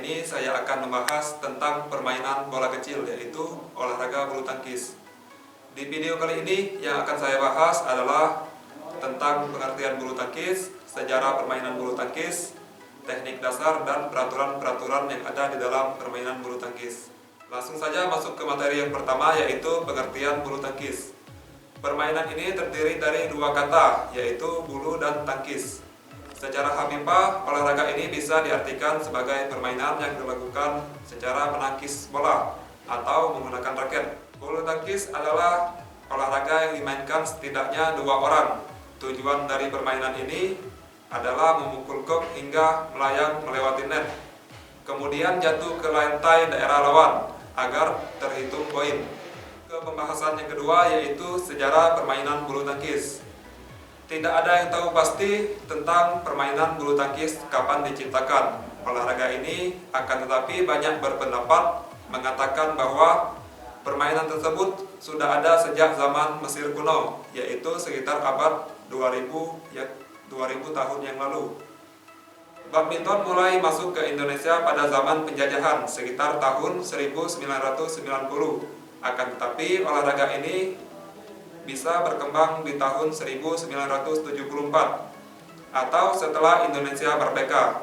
ini saya akan membahas tentang permainan bola kecil, yaitu olahraga bulu tangkis. Di video kali ini yang akan saya bahas adalah tentang pengertian bulu tangkis, sejarah permainan bulu tangkis, teknik dasar, dan peraturan-peraturan yang ada di dalam permainan bulu tangkis. Langsung saja masuk ke materi yang pertama, yaitu pengertian bulu tangkis. Permainan ini terdiri dari dua kata, yaitu bulu dan tangkis. Secara harfiah, olahraga ini bisa diartikan sebagai permainan yang dilakukan secara menangkis bola atau menggunakan raket. Bulu tangkis adalah olahraga yang dimainkan setidaknya dua orang. Tujuan dari permainan ini adalah memukul kok hingga melayang melewati net, kemudian jatuh ke lantai daerah lawan agar terhitung poin. Ke pembahasan yang kedua, yaitu sejarah permainan bulu tangkis. Tidak ada yang tahu pasti tentang permainan bulu tangkis kapan diciptakan. Olahraga ini akan tetapi banyak berpendapat mengatakan bahwa permainan tersebut sudah ada sejak zaman Mesir kuno, yaitu sekitar abad 2000 tahun yang lalu. Badminton mulai masuk ke Indonesia pada zaman penjajahan sekitar tahun 1990. Akan tetapi olahraga ini bisa berkembang di tahun 1974 atau setelah Indonesia merdeka.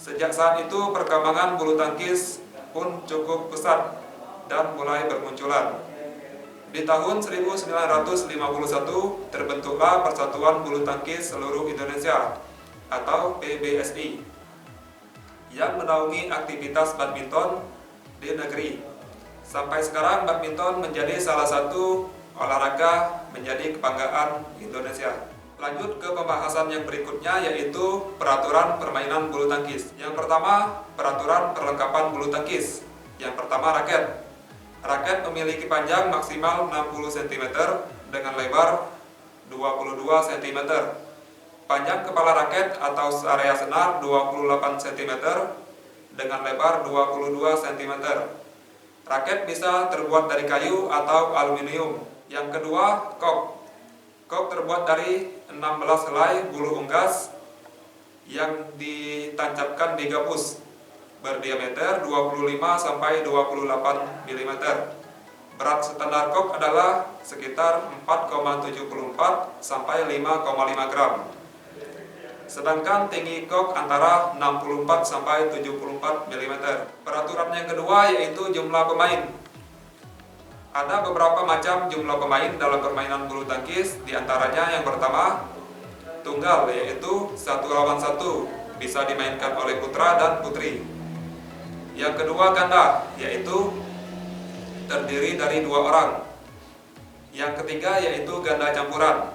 Sejak saat itu perkembangan bulu tangkis pun cukup pesat dan mulai bermunculan. Di tahun 1951 terbentuklah Persatuan Bulu Tangkis Seluruh Indonesia atau PBSI yang menaungi aktivitas badminton di negeri. Sampai sekarang badminton menjadi salah satu olahraga menjadi kebanggaan Indonesia. Lanjut ke pembahasan yang berikutnya, yaitu peraturan permainan bulu tangkis. Yang pertama, peraturan perlengkapan bulu tangkis. Yang pertama, raket. Raket memiliki panjang maksimal 60 cm dengan lebar 22 cm. Panjang kepala raket atau area senar 28 cm dengan lebar 22 cm. Raket bisa terbuat dari kayu atau aluminium. Yang kedua, kok. Kok terbuat dari 16 helai bulu unggas yang ditancapkan di gapus berdiameter 25 sampai 28 mm. Berat standar kok adalah sekitar 4,74 sampai 5,5 gram. Sedangkan tinggi kok antara 64 sampai 74 mm. Peraturan yang kedua yaitu jumlah pemain. Ada beberapa macam jumlah pemain dalam permainan bulu tangkis, diantaranya yang pertama, tunggal, yaitu 1 lawan 1, bisa dimainkan oleh putra dan putri. Yang kedua, ganda, yaitu terdiri dari 2 orang. Yang ketiga yaitu ganda campuran,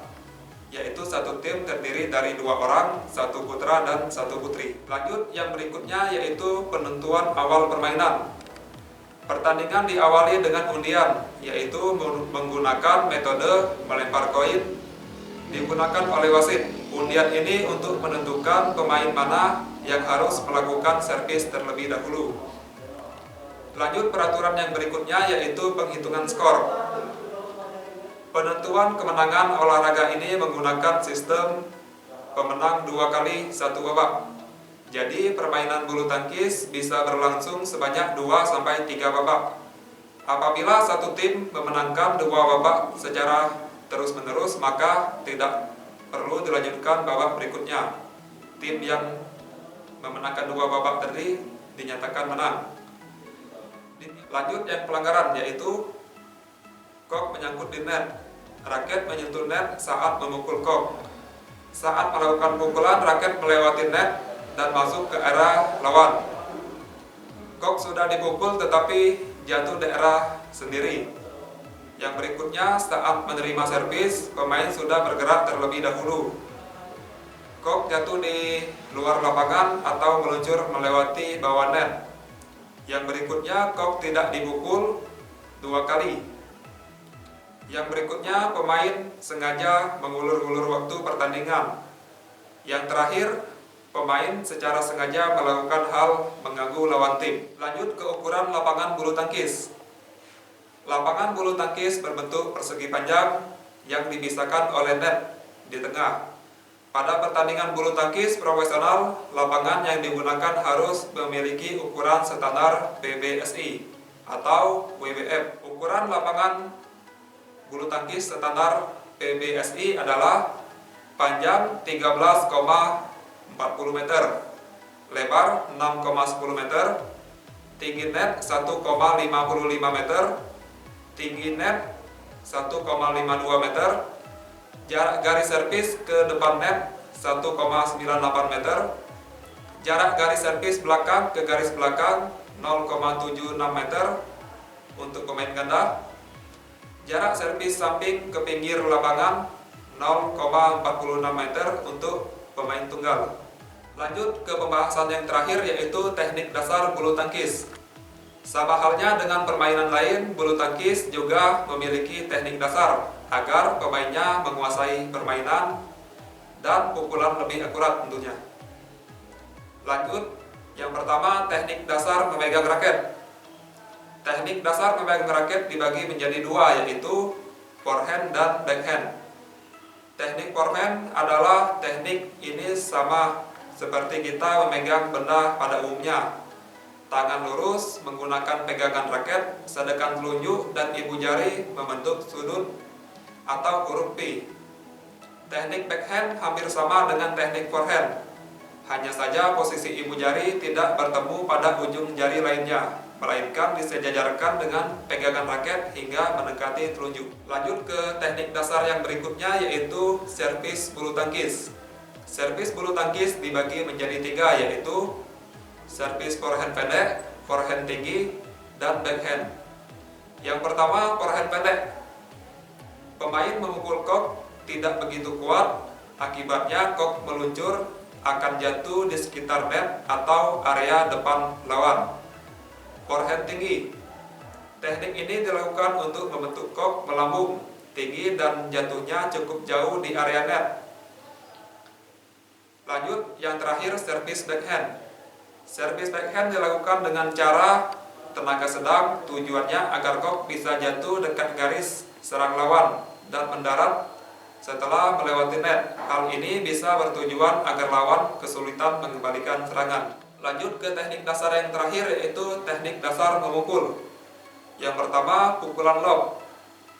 yaitu satu tim terdiri dari 2 orang, 1 putra dan 1 putri. Lanjut yang berikutnya yaitu penentuan awal permainan. Pertandingan diawali dengan undian, yaitu menggunakan metode melempar koin digunakan oleh wasit. Undian ini untuk menentukan pemain mana yang harus melakukan servis terlebih dahulu. Lanjut peraturan yang berikutnya yaitu penghitungan skor. Penentuan kemenangan olahraga ini menggunakan sistem pemenang 2 kali 1 babak. Jadi permainan bulu tangkis bisa berlangsung sebanyak 2-3 babak. Apabila satu tim memenangkan 2 babak secara terus-menerus, maka tidak perlu dilanjutkan babak berikutnya. Tim yang memenangkan 2 babak tadi dinyatakan menang. Lanjut yang pelanggaran, yaitu kok menyangkut di net. Raket menyentuh net saat memukul kok. Saat melakukan pukulan, raket melewati net dan masuk ke area lawan. Kok sudah dipukul tetapi jatuh daerah sendiri. Yang berikutnya, saat menerima servis, pemain sudah bergerak terlebih dahulu. Kok jatuh di luar lapangan atau meluncur melewati bawah net. Yang berikutnya, kok tidak dipukul 2 kali. Yang berikutnya, pemain sengaja mengulur-ulur waktu pertandingan. Yang terakhir, pemain secara sengaja melakukan hal mengganggu lawan tim. Lanjut ke ukuran lapangan bulu tangkis. Lapangan bulu tangkis berbentuk persegi panjang yang dipisahkan oleh net di tengah. Pada pertandingan bulu tangkis profesional, lapangan yang digunakan harus memiliki ukuran standar PBSI atau WBF. Ukuran lapangan bulu tangkis standar PBSI adalah panjang 13,40 meter, lebar 6,10 meter, tinggi net 1,55 meter, tinggi net 1,52 meter, jarak garis servis ke depan net 1,98 meter, jarak garis servis belakang ke garis belakang 0,76 meter untuk pemain ganda, jarak servis samping ke pinggir lapangan 0,46 meter untuk pemain tunggal. Lanjut ke pembahasan yang terakhir, yaitu teknik dasar bulu tangkis. Sama halnya dengan permainan lain, bulu tangkis juga memiliki teknik dasar agar pemainnya menguasai permainan dan pukulan lebih akurat tentunya. Lanjut, yang pertama teknik dasar memegang raket. Teknik dasar memegang raket dibagi menjadi dua, yaitu forehand dan backhand. Teknik forehand adalah teknik ini sama seperti kita memegang benda pada umumnya. Tangan lurus menggunakan pegangan raket, sedangkan telunjuk dan ibu jari membentuk sudut atau huruf P. Teknik backhand hampir sama dengan teknik forehand. Hanya saja posisi ibu jari tidak bertemu pada ujung jari lainnya, melainkan disejajarkan dengan pegangan raket hingga mendekati telunjuk. Lanjut ke teknik dasar yang berikutnya, yaitu servis bulu tangkis. Servis bulu tangkis dibagi menjadi tiga, yaitu servis forehand pendek, forehand tinggi, dan backhand. Yang pertama, forehand pendek. Pemain memukul kok tidak begitu kuat, akibatnya kok meluncur akan jatuh di sekitar net atau area depan lawan. Forehand tinggi. Teknik ini dilakukan untuk membentuk kok melambung tinggi dan jatuhnya cukup jauh di area net. Lanjut, yang terakhir servis backhand. Servis backhand dilakukan dengan cara tenaga sedang, tujuannya agar kok bisa jatuh dekat garis serang lawan dan mendarat setelah melewati net. Hal ini bisa bertujuan agar lawan kesulitan mengembalikan serangan. Lanjut ke teknik dasar yang terakhir, yaitu teknik dasar memukul. Yang pertama, pukulan lob.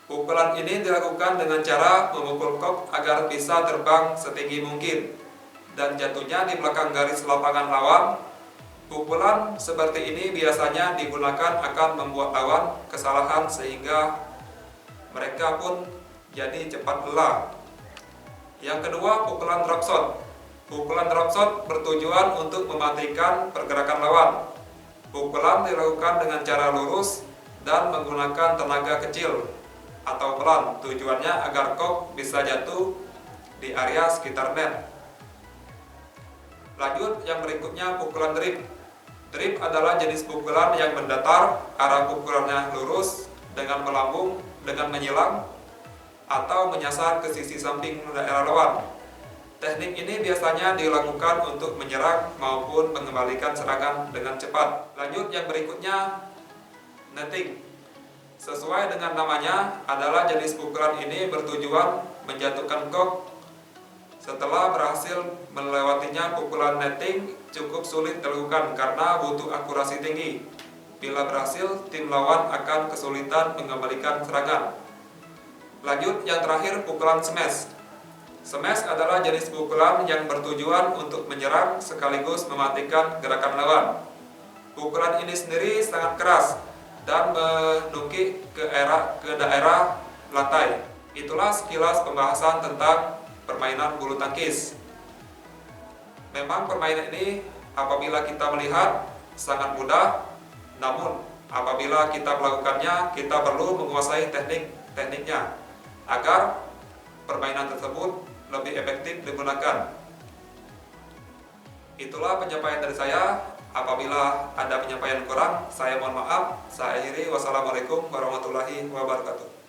Pukulan ini dilakukan dengan cara memukul kok agar bisa terbang setinggi mungkin dan jatuhnya di belakang garis lapangan lawan. Pukulan seperti ini biasanya digunakan akan membuat lawan kesalahan sehingga mereka pun jadi cepat lelah. Yang kedua, pukulan drop shot. Pukulan drop shot bertujuan untuk mematikan pergerakan lawan. Pukulan dilakukan dengan cara lurus dan menggunakan tenaga kecil atau pelan. Tujuannya agar kok bisa jatuh di area sekitar net. Lanjut, yang berikutnya pukulan drip. Drip adalah jenis pukulan yang mendatar, arah pukulannya lurus dengan melambung, dengan menyilang atau menyasar ke sisi samping daerah lawan. Teknik ini biasanya dilakukan untuk menyerang maupun mengembalikan serangan dengan cepat. Lanjut, yang berikutnya netting. Sesuai dengan namanya, adalah jenis pukulan ini bertujuan menjatuhkan kok. Setelah berhasil melewatinya, pukulan netting cukup sulit dilakukan karena butuh akurasi tinggi. Bila berhasil, tim lawan akan kesulitan mengembalikan serangan. Lanjut, yang terakhir pukulan smash. Smash adalah jenis pukulan yang bertujuan untuk menyerang sekaligus mematikan gerakan lawan. Pukulan ini sendiri sangat keras dan menukik ke daerah lantai. Itulah sekilas pembahasan tentang permainan bulu tangkis. Memang permainan ini apabila kita melihat sangat mudah, namun apabila kita melakukannya, kita perlu menguasai tekniknya agar permainan tersebut lebih efektif digunakan. Itulah penyampaian dari saya. Apabila ada penyampaian kurang, saya mohon maaf. Saya akhiri. Wassalamualaikum warahmatullahi wabarakatuh.